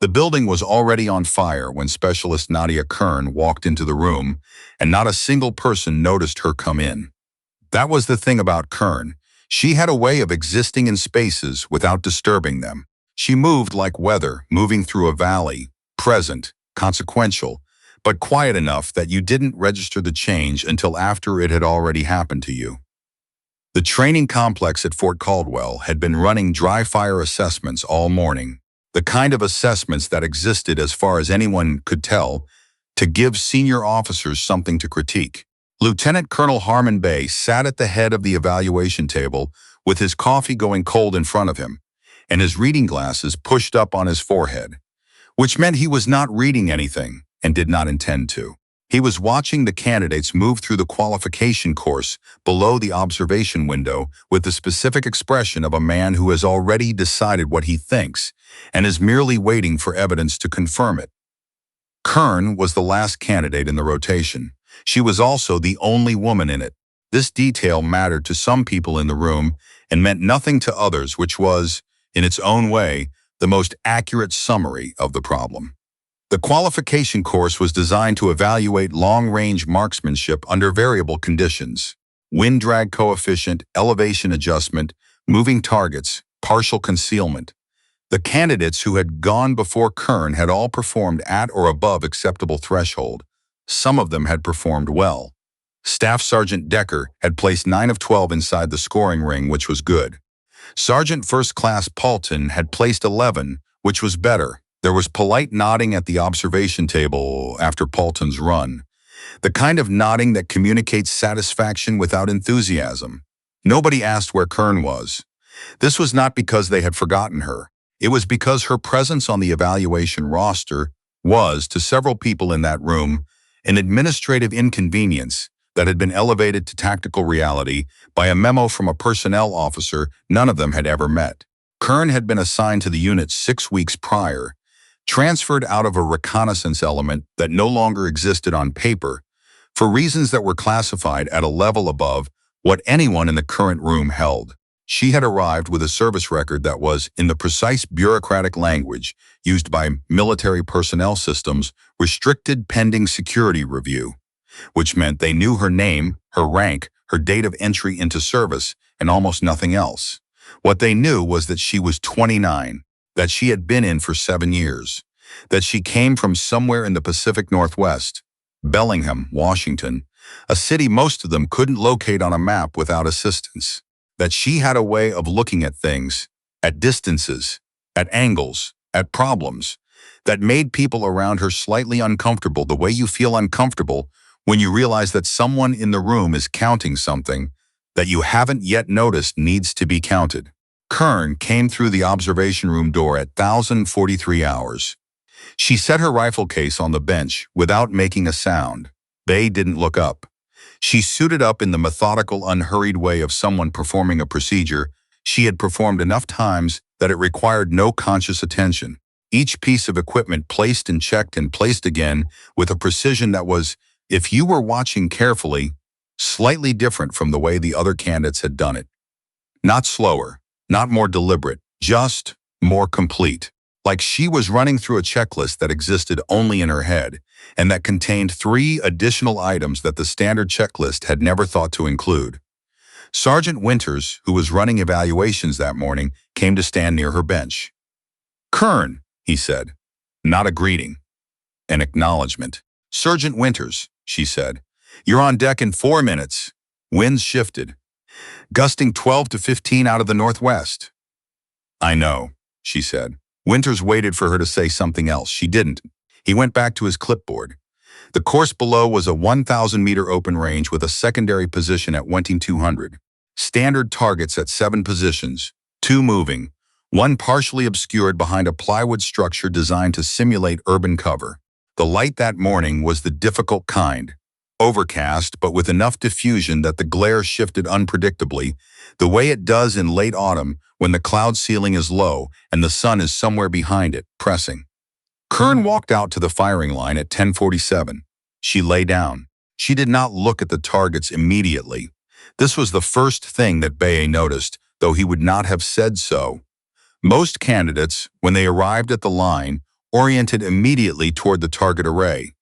The building was already on fire when Specialist Nadia Kern walked into the room, and not a single person noticed her come in. That was the thing about Kern. She had a way of existing in spaces without disturbing them. She moved like weather, moving through a valley, present, consequential, but quiet enough that you didn't register the change until after it had already happened to you. The training complex at Fort Caldwell had been running dry fire assessments all morning, the kind of assessments that existed as far as anyone could tell, to give senior officers something to critique. Lieutenant Colonel Harmon Bay sat at the head of the evaluation table with his coffee going cold in front of him and his reading glasses pushed up on his forehead, which meant he was not reading anything and did not intend to. He was watching the candidates move through the qualification course below the observation window with the specific expression of a man who has already decided what he thinks and is merely waiting for evidence to confirm it. Kern was the last candidate in the rotation. She was also the only woman in it. This detail mattered to some people in the room and meant nothing to others, which was, in its own way, the most accurate summary of the problem. The qualification course was designed to evaluate long-range marksmanship under variable conditions: wind drag coefficient, elevation adjustment, moving targets, partial concealment. The candidates who had gone before Kern had all performed at or above acceptable threshold. Some of them had performed well. Staff Sergeant Decker had placed 9 of 12 inside the scoring ring, which was good. Sergeant First Class Paulton had placed 11, which was better. There was polite nodding at the observation table after Paulton's run, the kind of nodding that communicates satisfaction without enthusiasm. Nobody asked where Kern was. This was not because they had forgotten her. It was because her presence on the evaluation roster was, to several people in that room, an administrative inconvenience that had been elevated to tactical reality by a memo from a personnel officer none of them had ever met. Kern had been assigned to the unit 6 weeks prior, transferred out of a reconnaissance element that no longer existed on paper, for reasons that were classified at a level above what anyone in the current room held. She had arrived with a service record that was, in the precise bureaucratic language used by military personnel systems, restricted pending security review, which meant they knew her name, her rank, her date of entry into service, and almost nothing else. What they knew was that she was 29, that she had been in for 7 years, that she came from somewhere in the Pacific Northwest, Bellingham, Washington, a city most of them couldn't locate on a map without assistance, that she had a way of looking at things, at distances, at angles, at problems, that made people around her slightly uncomfortable, the way you feel uncomfortable when you realize that someone in the room is counting something that you haven't yet noticed needs to be counted. Kern came through the observation room door at 1043 hours. She set her rifle case on the bench without making a sound. Bay didn't look up. She suited up in the methodical, unhurried way of someone performing a procedure she had performed enough times that it required no conscious attention. Each piece of equipment placed and checked and placed again with a precision that was, if you were watching carefully, slightly different from the way the other candidates had done it. Not slower, not more deliberate, just more complete. Like she was running through a checklist that existed only in her head and that contained 3 additional items that the standard checklist had never thought to include. Sergeant Winters, who was running evaluations that morning, came to stand near her bench. "Kern," he said. Not a greeting, an acknowledgement. "Sergeant Winters," she said. "You're on deck in 4 minutes." Winds shifted, gusting 12 to 15 out of the northwest. "I know," she said. Winters waited for her to say something else. She didn't. He went back to his clipboard. The course below was a 1,000-meter open range with a secondary position at 2200. Standard targets at 7 positions, 2 moving, 1 partially obscured behind a plywood structure designed to simulate urban cover. The light that morning was the difficult kind. Overcast, but with enough diffusion that the glare shifted unpredictably, the way it does in late autumn when the cloud ceiling is low and the sun is somewhere behind it, pressing. Kern walked out to the firing line at 10:47. She lay down. She did not look at the targets immediately. This was the first thing that Bay noticed, though he would not have said so. Most candidates, when they arrived at the line, oriented immediately toward the target array.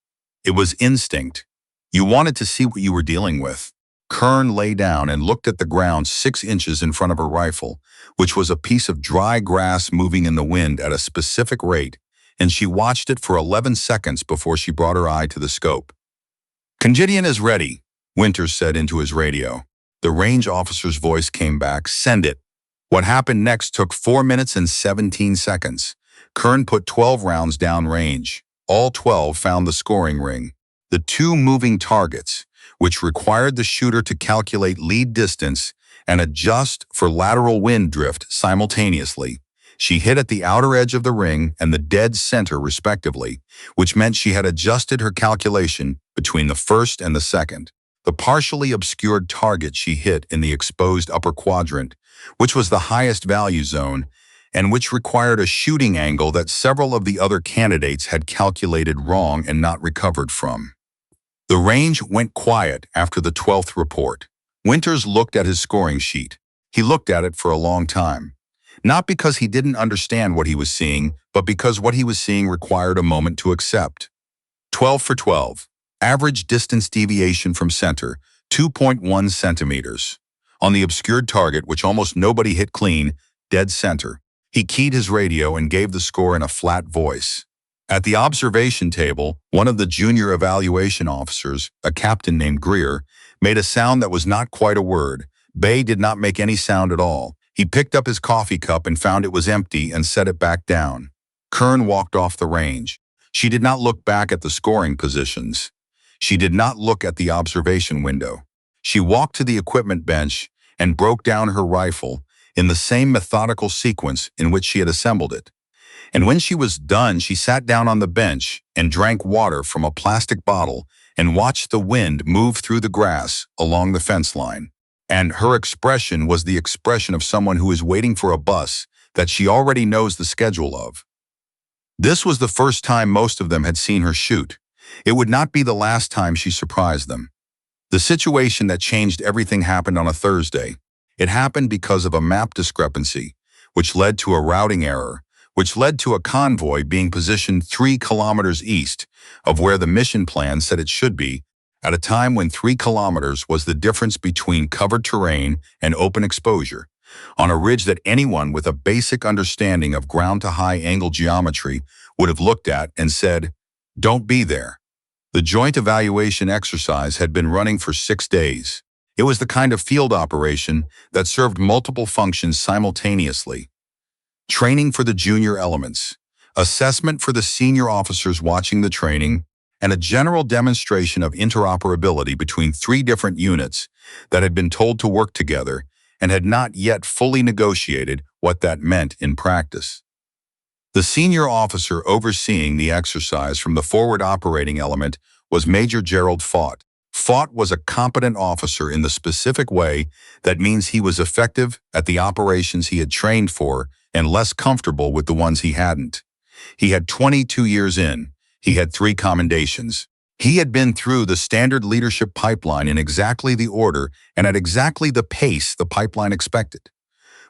It was instinct. You wanted to see what you were dealing with. Kern lay down and looked at the ground 6 inches in front of her rifle, which was a piece of dry grass moving in the wind at a specific rate, and she watched it for 11 seconds before she brought her eye to the scope. "Congidian is ready," Winters said into his radio. The range officer's voice came back, "Send it." What happened next took 4 minutes and 17 seconds. Kern put 12 rounds down range. All 12 found the scoring ring. The 2 moving targets, which required the shooter to calculate lead distance and adjust for lateral wind drift simultaneously. She hit at the outer edge of the ring and the dead center respectively, which meant she had adjusted her calculation between the first and the second. The partially obscured target she hit in the exposed upper quadrant, which was the highest value zone, and which required a shooting angle that several of the other candidates had calculated wrong and not recovered from. The range went quiet after the 12th report. Winters looked at his scoring sheet. He looked at it for a long time. Not because he didn't understand what he was seeing, but because what he was seeing required a moment to accept. 12 for 12. Average distance deviation from center, 2.1 centimeters. On the obscured target, which almost nobody hit clean, dead center. He keyed his radio and gave the score in a flat voice. At the observation table, one of the junior evaluation officers, a captain named Greer, made a sound that was not quite a word. Bay did not make any sound at all. He picked up his coffee cup and found it was empty and set it back down. Kern walked off the range. She did not look back at the scoring positions. She did not look at the observation window. She walked to the equipment bench and broke down her rifle in the same methodical sequence in which she had assembled it. And when she was done, she sat down on the bench and drank water from a plastic bottle and watched the wind move through the grass along the fence line. And her expression was the expression of someone who is waiting for a bus that she already knows the schedule of. This was the first time most of them had seen her shoot. It would not be the last time she surprised them. The situation that changed everything happened on a Thursday. It happened because of a map discrepancy, which led to a routing error, which led to a convoy being positioned 3 kilometers east of where the mission plan said it should be, at a time when 3 kilometers was the difference between covered terrain and open exposure, on a ridge that anyone with a basic understanding of ground-to-high angle geometry would have looked at and said, "Don't be there." The joint evaluation exercise had been running for 6 days. It was the kind of field operation that served multiple functions simultaneously. Training for the junior elements, assessment for the senior officers watching the training, and a general demonstration of interoperability between 3 different units that had been told to work together and had not yet fully negotiated what that meant in practice. The senior officer overseeing the exercise from the forward operating element was Major Gerald Faught. Faught was a competent officer in the specific way that means he was effective at the operations he had trained for and less comfortable with the ones he hadn't. He had 22 years in. He had 3 commendations. He had been through the standard leadership pipeline in exactly the order and at exactly the pace the pipeline expected,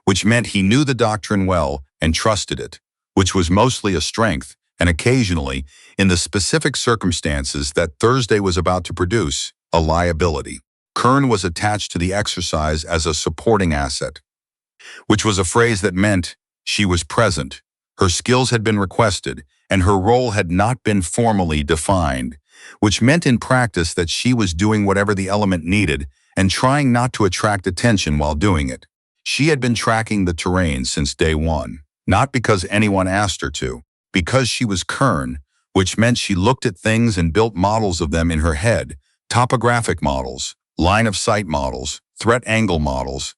which meant he knew the doctrine well and trusted it, which was mostly a strength, and occasionally, in the specific circumstances that Thursday was about to produce, a liability. Kern was attached to the exercise as a supporting asset, which was a phrase that meant she was present, her skills had been requested, and her role had not been formally defined, which meant in practice that she was doing whatever the element needed and trying not to attract attention while doing it. She had been tracking the terrain since day one, not because anyone asked her to, because she was Kern, which meant she looked at things and built models of them in her head, topographic models, line-of-sight models, threat angle models,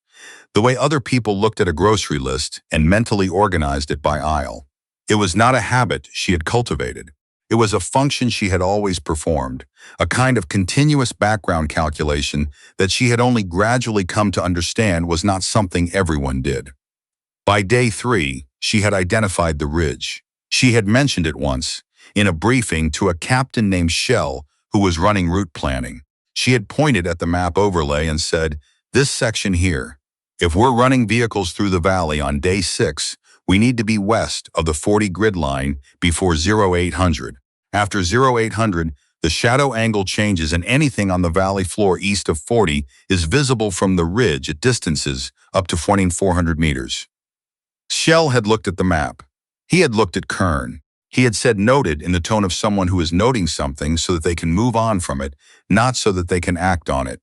the way other people looked at a grocery list and mentally organized it by aisle. It was not a habit she had cultivated. It was a function she had always performed, a kind of continuous background calculation that she had only gradually come to understand was not something everyone did. By day 3, she had identified the ridge. She had mentioned it once, in a briefing to a captain named Shell who was running route planning. She had pointed at the map overlay and said, "This section here. If we're running vehicles through the valley on day 6, We need to be west of the 40 grid line before 0800. After 0800, the shadow angle changes and anything on the valley floor east of 40 is visible from the ridge at distances up to 2,400 meters. Shell had looked at the map. He had looked at Kern. He had said noted in the tone of someone who is noting something so that they can move on from it, not so that they can act on it.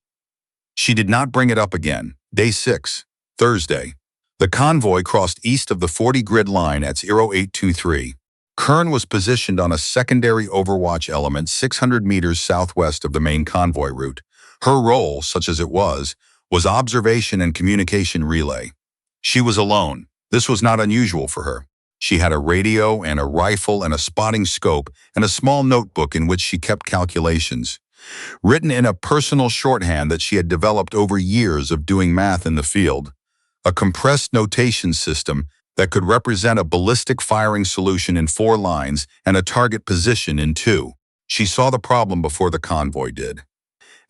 She did not bring it up again. Day 6, Thursday. The convoy crossed east of the 40 grid line at 0823. Kern was positioned on a secondary overwatch element 600 meters southwest of the main convoy route. Her role, such as it was observation and communication relay. She was alone. This was not unusual for her. She had a radio and a rifle and a spotting scope and a small notebook in which she kept calculations, written in a personal shorthand that she had developed over years of doing math in the field, a compressed notation system that could represent a ballistic firing solution in 4 lines and a target position in 2. She saw the problem before the convoy did.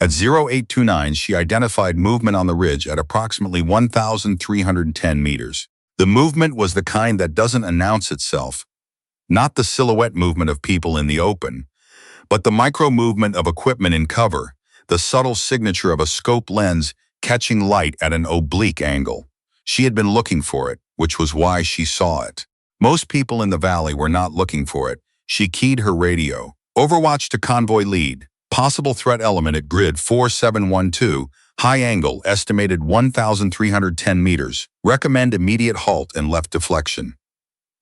At 0829, she identified movement on the ridge at approximately 1,310 meters. The movement was the kind that doesn't announce itself, not the silhouette movement of people in the open, but the micro-movement of equipment in cover, the subtle signature of a scope lens catching light at an oblique angle. She had been looking for it, which was why she saw it. Most people in the valley were not looking for it. She keyed her radio. Overwatch to convoy lead. Possible threat element at grid 4712. High angle, estimated 1,310 meters. Recommend immediate halt and left deflection.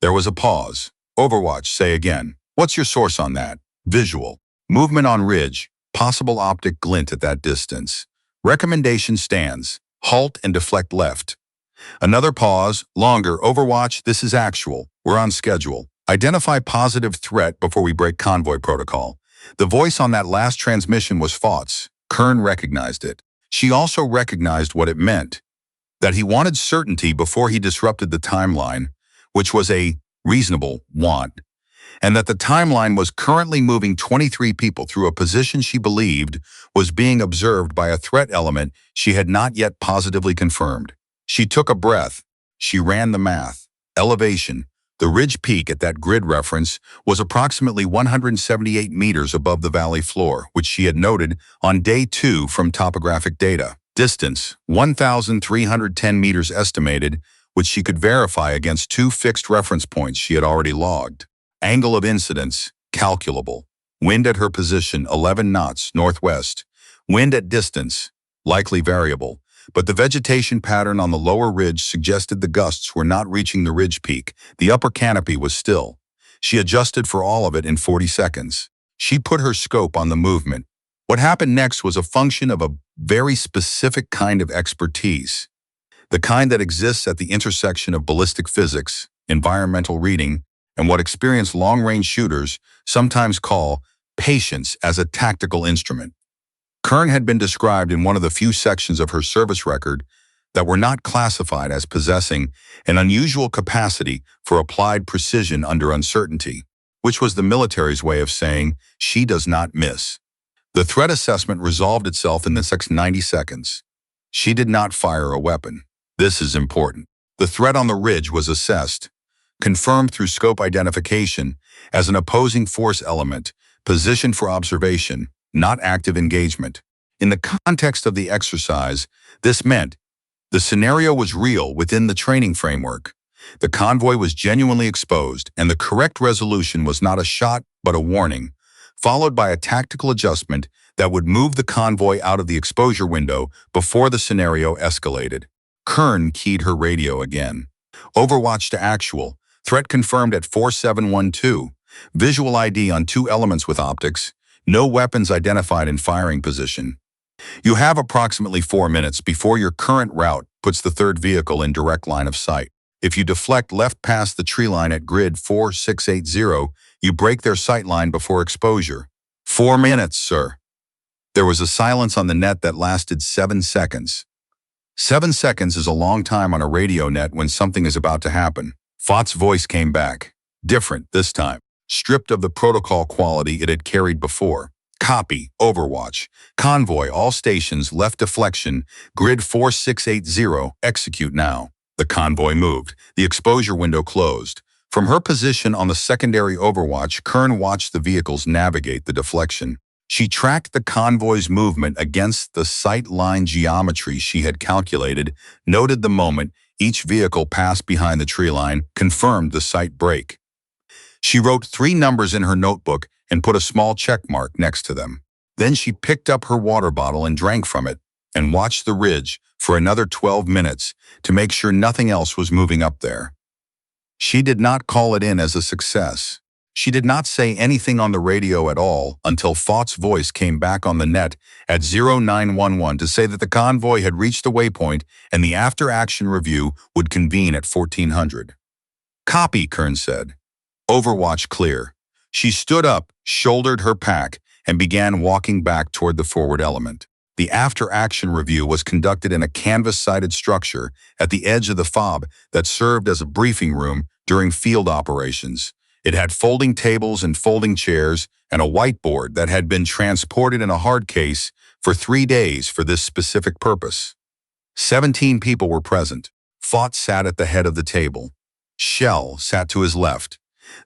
There was a pause. Overwatch, say again. What's your source on that? Visual. Movement on ridge. Possible optic glint at that distance. Recommendation stands. Halt and deflect left. Another pause. Longer. Overwatch, this is actual. We're on schedule. Identify positive threat before we break convoy protocol. The voice on that last transmission was Fott's. Kern recognized it. She also recognized what it meant, that he wanted certainty before he disrupted the timeline, which was a reasonable want, and that the timeline was currently moving 23 people through a position she believed was being observed by a threat element she had not yet positively confirmed. She took a breath. She ran the math. Elevation. The ridge peak at that grid reference was approximately 178 meters above the valley floor, which she had noted on day 2 from topographic data. Distance, 1,310 meters estimated, which she could verify against 2 fixed reference points she had already logged. Angle of incidence, calculable. Wind at her position, 11 knots northwest. Wind at distance, likely variable. But the vegetation pattern on the lower ridge suggested the gusts were not reaching the ridge peak. The upper canopy was still. She adjusted for all of it in 40 seconds. She put her scope on the movement. What happened next was a function of a very specific kind of expertise, the kind that exists at the intersection of ballistic physics, environmental reading, and what experienced long-range shooters sometimes call patience as a tactical instrument. Kern had been described in one of the few sections of her service record that were not classified as possessing an unusual capacity for applied precision under uncertainty, which was the military's way of saying she does not miss. The threat assessment resolved itself in the next 90 seconds. She did not fire a weapon. This is important. The threat on the ridge was assessed, confirmed through scope identification as an opposing force element, positioned for observation, not active engagement. In the context of the exercise, this meant the scenario was real within the training framework. The convoy was genuinely exposed, and the correct resolution was not a shot but a warning, followed by a tactical adjustment that would move the convoy out of the exposure window before the scenario escalated. Kern keyed her radio again. Overwatch to actual. Threat confirmed at 4712. Visual ID on 2 elements with optics. No weapons identified in firing position. You have approximately 4 minutes before your current route puts the 3rd vehicle in direct line of sight. If you deflect left past the tree line at grid 4680, you break their sight line before exposure. 4 minutes, sir. There was a silence on the net that lasted 7 seconds. 7 seconds is a long time on a radio net when something is about to happen. Fott's voice came back. Different this time. Stripped of the protocol quality it had carried before. Copy, Overwatch. Convoy, all stations, left deflection, grid 4680, execute now. The convoy moved. The exposure window closed. From her position on the secondary overwatch, Kern watched the vehicles navigate the deflection. She tracked the convoy's movement against the sight line geometry she had calculated, noted the moment each vehicle passed behind the tree line, confirmed the sight break. She wrote 3 numbers in her notebook and put a small check mark next to them. Then she picked up her water bottle and drank from it, and watched the ridge for another 12 minutes to make sure nothing else was moving up there. She did not call it in as a success. She did not say anything on the radio at all until Fought's voice came back on the net at 0911 to say that the convoy had reached the waypoint and the after-action review would convene at 1400. "Copy," Kern said. "Overwatch clear." She stood up, shouldered her pack, and began walking back toward the forward element. The after-action review was conducted in a canvas-sided structure at the edge of the FOB that served as a briefing room during field operations. It had folding tables and folding chairs and a whiteboard that had been transported in a hard case for 3 days for this specific purpose. 17 people were present. Fought sat at the head of the table. Shell sat to his left.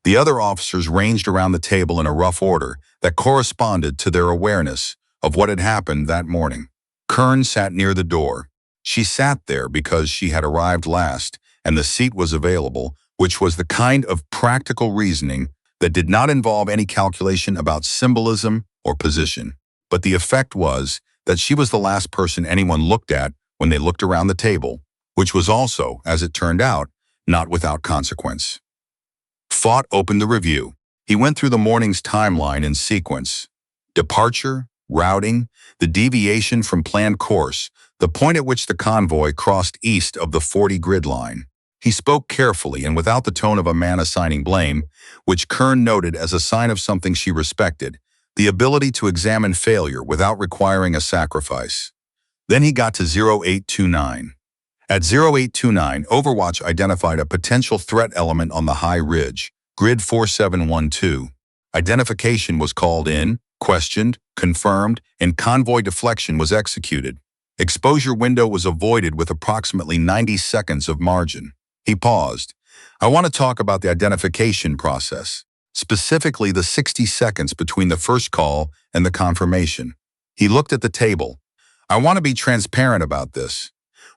The other officers ranged around the table in a rough order that corresponded to their awareness of what had happened that morning. Kern sat near the door. She sat there because she had arrived last and the seat was available, which was the kind of practical reasoning that did not involve any calculation about symbolism or position. But the effect was that she was the last person anyone looked at when they looked around the table, which was also, as it turned out, not without consequence. Fought opened the review. He went through the morning's timeline in sequence. Departure, routing, the deviation from planned course, the point at which the convoy crossed east of the 40 grid line. He spoke carefully and without the tone of a man assigning blame, which Kern noted as a sign of something she respected, the ability to examine failure without requiring a sacrifice. Then he got to 0829. At 0829, Overwatch identified a potential threat element on the high ridge, grid 4712. Identification was called in, questioned, confirmed, and convoy deflection was executed. Exposure window was avoided with approximately 90 seconds of margin. He paused. "I want to talk about the identification process, specifically the 60 seconds between the first call and the confirmation." He looked at the table. "I want to be transparent about this.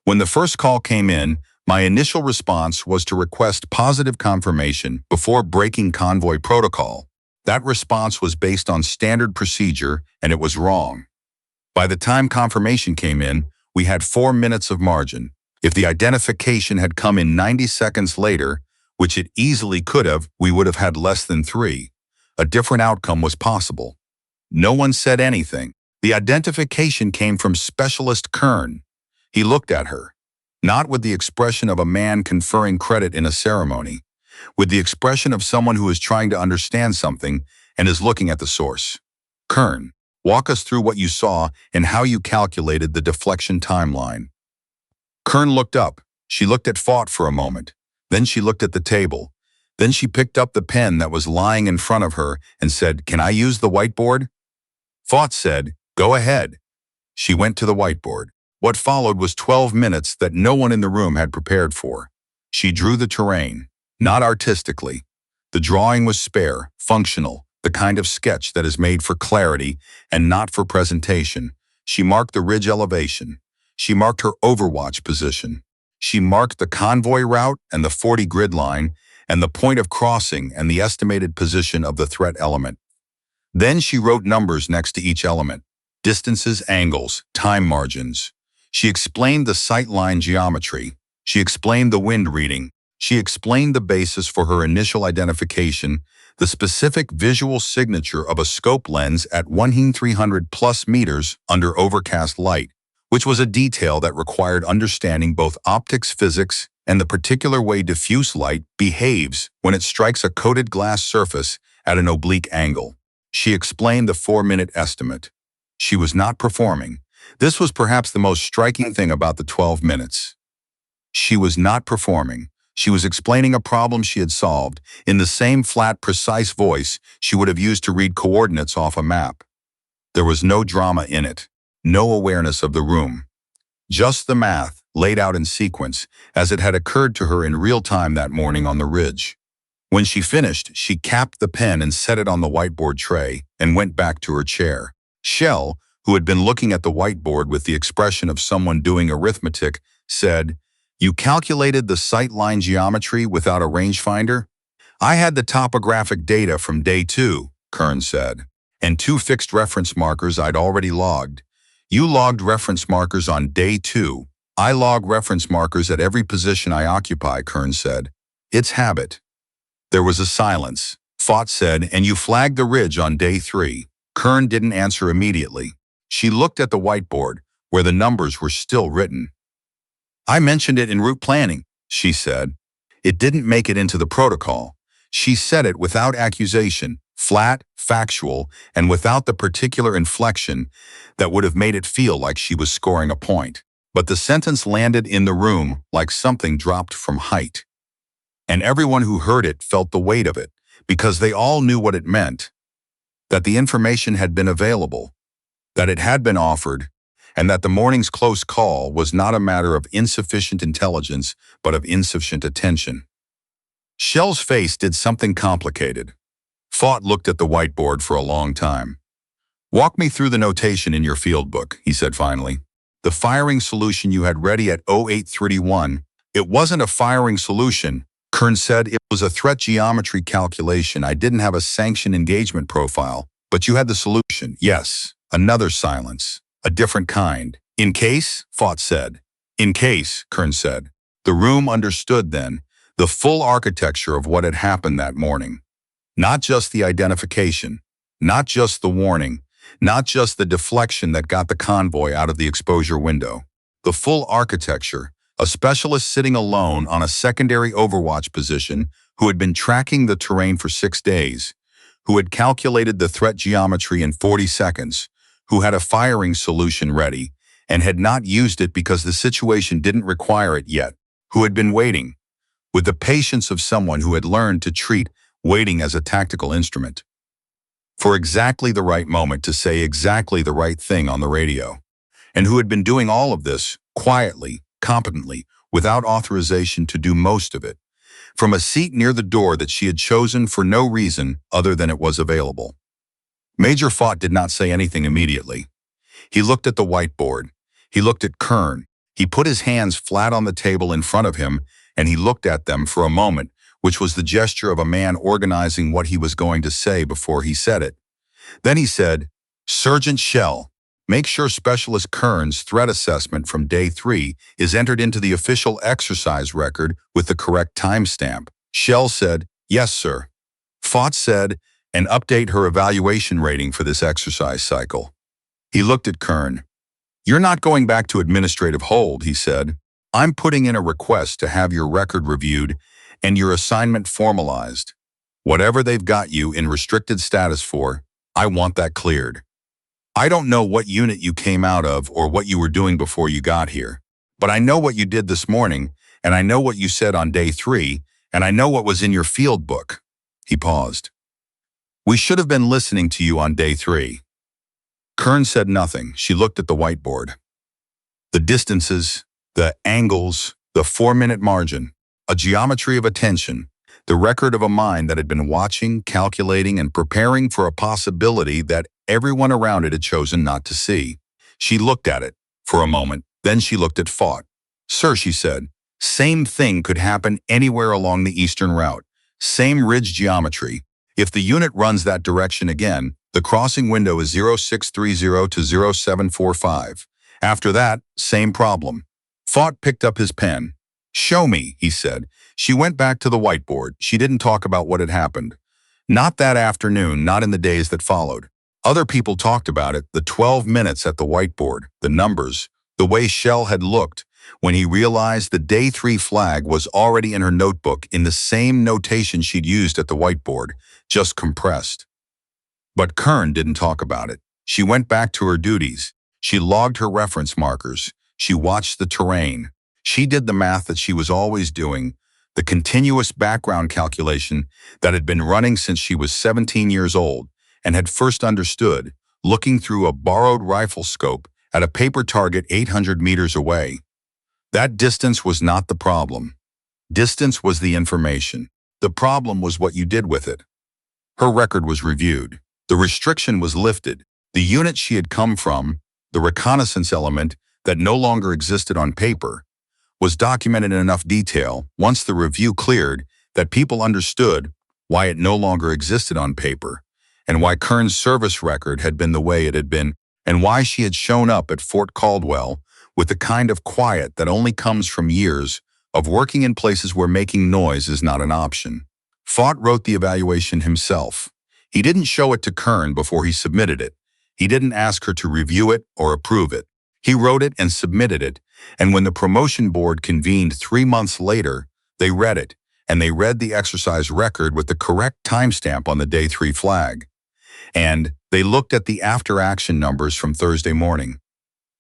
When the first call came in, my initial response was to request positive confirmation before breaking convoy protocol. That response was based on standard procedure, and it was wrong. By the time confirmation came in, we had 4 minutes of margin. If the identification had come in 90 seconds later, which it easily could have, we would have had less than 3. A different outcome was possible." No one said anything. The identification came from Specialist Kern. He looked at her, not with the expression of a man conferring credit in a ceremony, with the expression of someone who is trying to understand something and is looking at the source. "Kern, walk us through what you saw and how you calculated the deflection timeline." Kern looked up. She looked at Fought for a moment. Then she looked at the table. Then she picked up the pen that was lying in front of her and said, "Can I use the whiteboard?" Fought said, "Go ahead." She went to the whiteboard. What followed was 12 minutes that no one in the room had prepared for. She drew the terrain, not artistically. The drawing was spare, functional, the kind of sketch that is made for clarity and not for presentation. She marked the ridge elevation. She marked her overwatch position. She marked the convoy route and the 40 grid line and the point of crossing and the estimated position of the threat element. Then she wrote numbers next to each element, distances, angles, time margins. She explained the sightline geometry. She explained the wind reading. She explained the basis for her initial identification, the specific visual signature of a scope lens at 1,300 plus meters under overcast light, which was a detail that required understanding both optics physics and the particular way diffuse light behaves when it strikes a coated glass surface at an oblique angle. She explained the 4-minute estimate. She was not performing. This was perhaps the most striking thing about the 12 minutes. She was not performing. She was explaining a problem she had solved in the same flat, precise voice she would have used to read coordinates off a map. There was no drama in it, no awareness of the room. Just the math, laid out in sequence, as it had occurred to her in real time that morning on the ridge. When she finished, she capped the pen and set it on the whiteboard tray and went back to her chair. Shell, who had been looking at the whiteboard with the expression of someone doing arithmetic, said, "You calculated the sightline geometry without a rangefinder?" "I had the topographic data from day 2, Kern said, "and 2 fixed reference markers I'd already logged. You logged reference markers on day 2. I log reference markers at every position I occupy," Kern said. "It's habit." There was a silence. Fought said, "And you flagged the ridge on day 3. Kern didn't answer immediately. She looked at the whiteboard, where the numbers were still written. "I mentioned it in route planning," she said. "It didn't make it into the protocol." She said it without accusation, flat, factual, and without the particular inflection that would have made it feel like she was scoring a point. But the sentence landed in the room like something dropped from height. And everyone who heard it felt the weight of it, because they all knew what it meant. That the information had been available, that it had been offered, and that the morning's close call was not a matter of insufficient intelligence, but of insufficient attention. Shell's face did something complicated. Fought looked at the whiteboard for a long time. "Walk me through the notation in your field book," he said finally. "The firing solution you had ready at 0831, it wasn't a firing solution," Kern said. "It was a threat geometry calculation. I didn't have a sanction engagement profile, but you had the solution." "Yes." Another silence. "A different kind." "In case?" Fought said. "In case," Kern said. The room understood then the full architecture of what had happened that morning. Not just the identification, not just the warning, not just the deflection that got the convoy out of the exposure window. The full architecture, a specialist sitting alone on a secondary overwatch position who had been tracking the terrain for 6 days, who had calculated the threat geometry in 40 seconds, who had a firing solution ready and had not used it because the situation didn't require it yet, who had been waiting, with the patience of someone who had learned to treat waiting as a tactical instrument, for exactly the right moment to say exactly the right thing on the radio, and who had been doing all of this quietly, competently, without authorization to do most of it, from a seat near the door that she had chosen for no reason other than it was available. Major Fought did not say anything immediately. He looked at the whiteboard. He looked at Kern. He put his hands flat on the table in front of him, and he looked at them for a moment, which was the gesture of a man organizing what he was going to say before he said it. Then he said, "Sergeant Shell, make sure Specialist Kern's threat assessment from day 3 is entered into the official exercise record with the correct timestamp." Shell said, "Yes, sir." Fought said, "And update her evaluation rating for this exercise cycle." He looked at Kern. "You're not going back to administrative hold," he said. "I'm putting in a request to have your record reviewed and your assignment formalized. Whatever they've got you in restricted status for, I want that cleared. I don't know what unit you came out of or what you were doing before you got here, but I know what you did this morning, and I know what you said on day 3, and I know what was in your field book." He paused. "We should have been listening to you on day 3. Kern said nothing. She looked at the whiteboard. The distances, the angles, the 4-minute margin, a geometry of attention, the record of a mind that had been watching, calculating, and preparing for a possibility that everyone around it had chosen not to see. She looked at it for a moment, then she looked at Fought. "Sir," she said, "same thing could happen anywhere along the eastern route. Same ridge geometry. If the unit runs that direction again, the crossing window is 0630 to 0745. After that, same problem." Fought picked up his pen. "Show me," he said. She went back to the whiteboard. She didn't talk about what had happened. Not that afternoon, not in the days that followed. Other people talked about it, the 12 minutes at the whiteboard, the numbers, the way Shell had looked when he realized the day 3 flag was already in her notebook in the same notation she'd used at the whiteboard, just compressed. But Kern didn't talk about it. She went back to her duties. She logged her reference markers. She watched the terrain. She did the math that she was always doing, the continuous background calculation that had been running since she was 17 years old and had first understood, looking through a borrowed rifle scope at a paper target 800 meters away. That distance was not the problem. Distance was the information. The problem was what you did with it. Her record was reviewed. The restriction was lifted. The unit she had come from, the reconnaissance element that no longer existed on paper, was documented in enough detail once the review cleared that people understood why it no longer existed on paper, and why Kern's service record had been the way it had been, and why she had shown up at Fort Caldwell with the kind of quiet that only comes from years of working in places where making noise is not an option. Fott wrote the evaluation himself. He didn't show it to Kern before he submitted it. He didn't ask her to review it or approve it. He wrote it and submitted it, and when the promotion board convened 3 months later, they read it, and they read the exercise record with the correct timestamp on the Day 3 flag. And they looked at the after-action numbers from Thursday morning,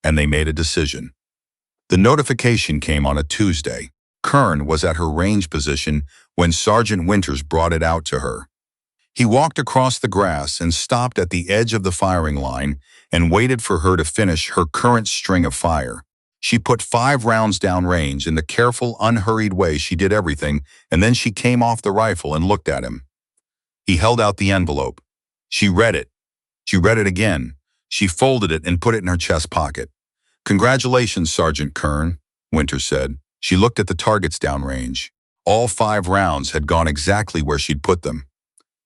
and they made a decision. The notification came on a Tuesday. Kern was at her range position when Sergeant Winters brought it out to her. He walked across the grass and stopped at the edge of the firing line and waited for her to finish her current string of fire. She put 5 rounds downrange in the careful, unhurried way she did everything, and then she came off the rifle and looked at him. He held out the envelope. She read it. She read it again. She folded it and put it in her chest pocket. "Congratulations, Sergeant Kern," Winters said. She looked at the targets downrange. All 5 rounds had gone exactly where she'd put them.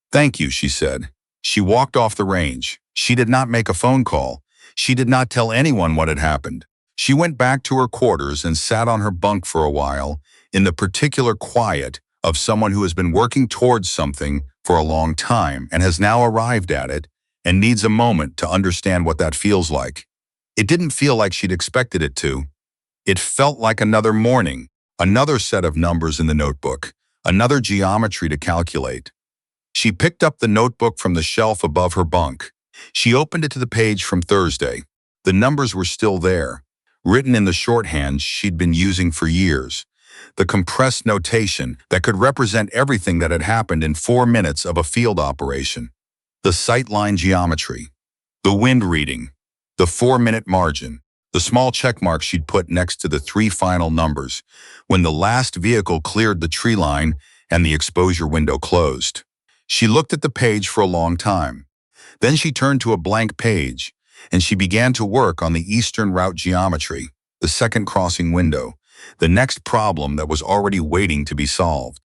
"Thank you," she said. She walked off the range. She did not make a phone call. She did not tell anyone what had happened. She went back to her quarters and sat on her bunk for a while in the particular quiet of someone who has been working towards something for a long time and has now arrived at it and needs a moment to understand what that feels like. It didn't feel like she'd expected it to. It felt like another morning, another set of numbers in the notebook, another geometry to calculate. She picked up the notebook from the shelf above her bunk. She opened it to the page from Thursday. The numbers were still there, written in the shorthand she'd been using for years. The compressed notation that could represent everything that had happened in 4 minutes of a field operation. The sightline geometry, the wind reading, the 4-minute margin, the small check mark she'd put next to the 3 final numbers when the last vehicle cleared the tree line and the exposure window closed. She looked at the page for a long time. Then she turned to a blank page, and she began to work on the eastern route geometry, the second crossing window, the next problem that was already waiting to be solved.